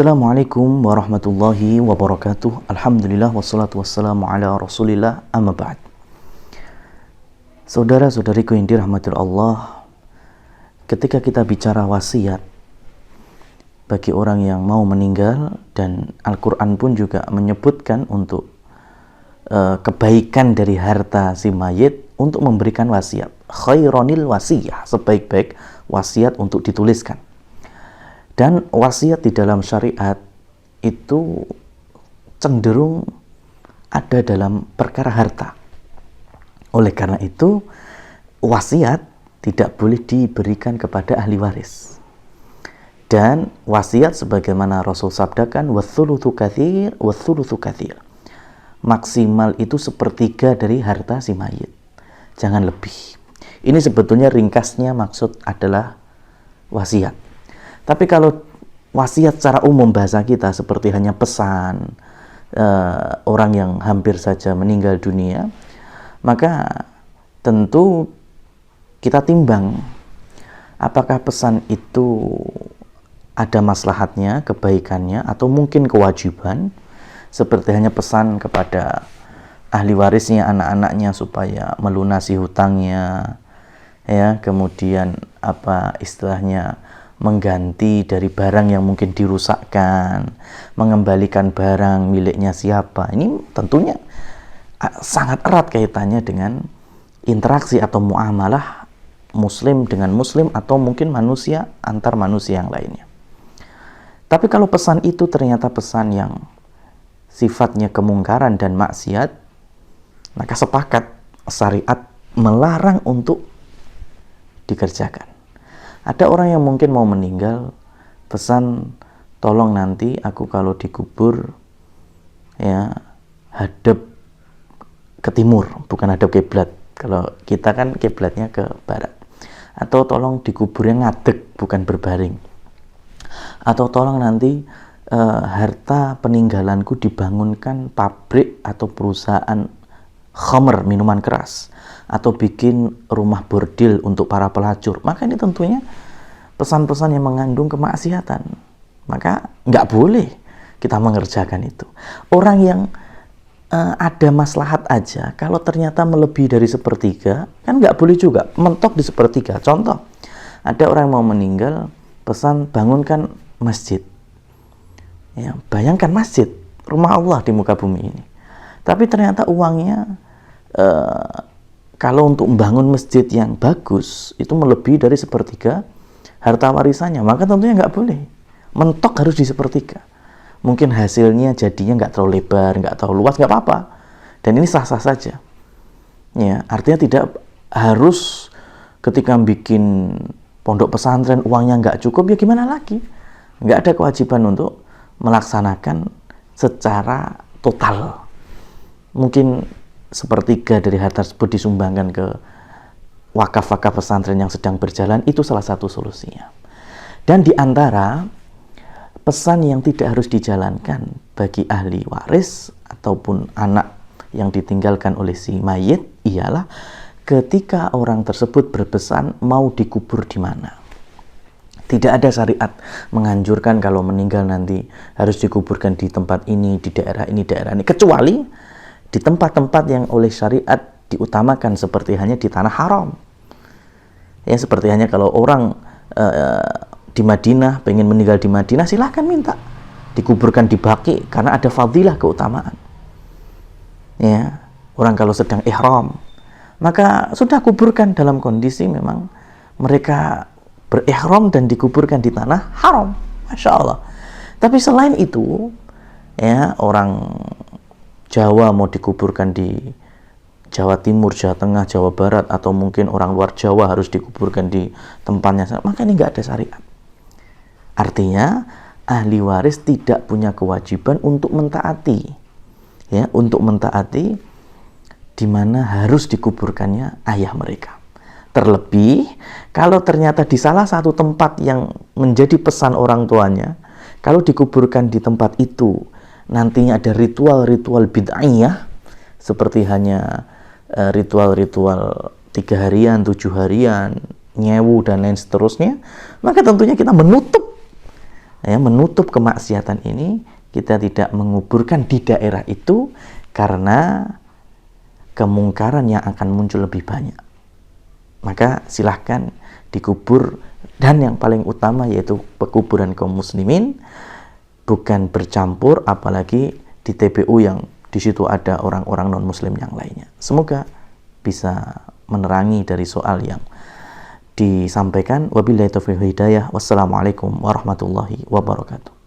Assalamualaikum warahmatullahi wabarakatuh. Alhamdulillah wassalatu wassalamu ala rasulillah, amma ba'd. Saudara-saudariku yang dirahmati Allah, ketika kita bicara wasiat bagi orang yang mau meninggal, dan Al-Quran pun juga menyebutkan untuk kebaikan dari harta si mayit untuk memberikan wasiat. Khaironil wasiyah, sebaik-baik wasiat untuk dituliskan. Dan wasiat di dalam syariat itu cenderung ada dalam perkara harta. Oleh karena itu, wasiat tidak boleh diberikan kepada ahli waris. Dan wasiat sebagaimana Rasul sabdakan, wathuluthu katsir, wathuluthu katsir. Maksimal itu sepertiga dari harta si mayit. Jangan lebih. Ini sebetulnya ringkasnya maksud adalah wasiat. Tapi kalau wasiat secara umum bahasa kita seperti hanya pesan orang yang hampir saja meninggal dunia, maka tentu kita timbang apakah pesan itu ada maslahatnya, kebaikannya, atau mungkin kewajiban, seperti hanya pesan kepada ahli warisnya, anak-anaknya supaya melunasi hutangnya, ya, kemudian apa istilahnya, mengganti dari barang yang mungkin dirusakkan, mengembalikan barang miliknya siapa. Ini tentunya sangat erat kaitannya dengan interaksi atau muamalah muslim dengan muslim, atau mungkin manusia antar manusia yang lainnya. Tapi kalau pesan itu ternyata pesan yang sifatnya kemungkaran dan maksiat, maka sepakat syariat melarang untuk dikerjakan. Ada orang yang mungkin mau meninggal, pesan, tolong nanti aku kalau dikubur, ya, hadap ke timur, bukan hadap kiblat. Kalau kita kan kiblatnya ke barat. Atau tolong dikuburnya ngadeg, bukan berbaring. Atau tolong nanti harta peninggalanku dibangunkan pabrik atau perusahaan khamr, minuman keras, atau bikin rumah bordil untuk para pelacur. Maka ini tentunya pesan-pesan yang mengandung kemaksiatan. Maka nggak boleh kita mengerjakan itu. Orang yang ada maslahat aja, kalau ternyata melebihi dari sepertiga, kan nggak boleh juga mentok di sepertiga. Contoh, ada orang yang mau meninggal, pesan bangunkan masjid. Ya, bayangkan masjid, rumah Allah di muka bumi ini. Tapi ternyata uangnya kalau untuk membangun masjid yang bagus itu melebihi dari sepertiga harta warisannya, maka tentunya nggak boleh. Mentok harus di sepertiga. Mungkin hasilnya jadinya nggak terlalu lebar, nggak terlalu luas, nggak apa-apa. Dan ini sah-sah saja. Ya, artinya tidak harus ketika bikin pondok pesantren uangnya nggak cukup, ya gimana lagi? Nggak ada kewajiban untuk melaksanakan secara total. Mungkin sepertiga dari harta tersebut disumbangkan ke wakaf-wakaf pesantren yang sedang berjalan, itu salah satu solusinya. Dan di antara pesan yang tidak harus dijalankan bagi ahli waris ataupun anak yang ditinggalkan oleh si mayit ialah ketika orang tersebut berpesan mau dikubur di mana. Tidak ada syariat menganjurkan kalau meninggal nanti harus dikuburkan di tempat ini, di daerah ini, kecuali di tempat-tempat yang oleh syariat diutamakan, seperti hanya di tanah haram. Ya, seperti hanya kalau orang di Madinah, pengen meninggal di Madinah, silahkan minta dikuburkan di Baqi karena ada fadilah, keutamaan. Ya, orang kalau sedang ihram, maka sudah kuburkan dalam kondisi memang mereka berihram dan dikuburkan di tanah haram. Masya Allah. Tapi selain itu, ya, orang Jawa mau dikuburkan di Jawa Timur, Jawa Tengah, Jawa Barat, atau mungkin orang luar Jawa harus dikuburkan di tempatnya, maka ini nggak ada syariat. Artinya ahli waris tidak punya kewajiban untuk mentaati, ya, untuk mentaati di mana harus dikuburkannya ayah mereka. Terlebih kalau ternyata di salah satu tempat yang menjadi pesan orang tuanya, kalau dikuburkan di tempat itu nantinya ada ritual-ritual bid'ahiyah, seperti hanya ritual-ritual 3 harian, 7 harian, nyewu dan lain seterusnya, maka tentunya kita menutup menutup kemaksiatan ini, kita tidak menguburkan di daerah itu karena kemungkaran yang akan muncul lebih banyak. Maka silahkan dikubur, dan yang paling utama yaitu pekuburan kaum muslimin, bukan bercampur apalagi di TPU yang di situ ada orang-orang non muslim yang lainnya. Semoga bisa menerangi dari soal yang disampaikan. Wabillahi taufiq wal hidayah. Wassalamualaikum warahmatullahi wabarakatuh.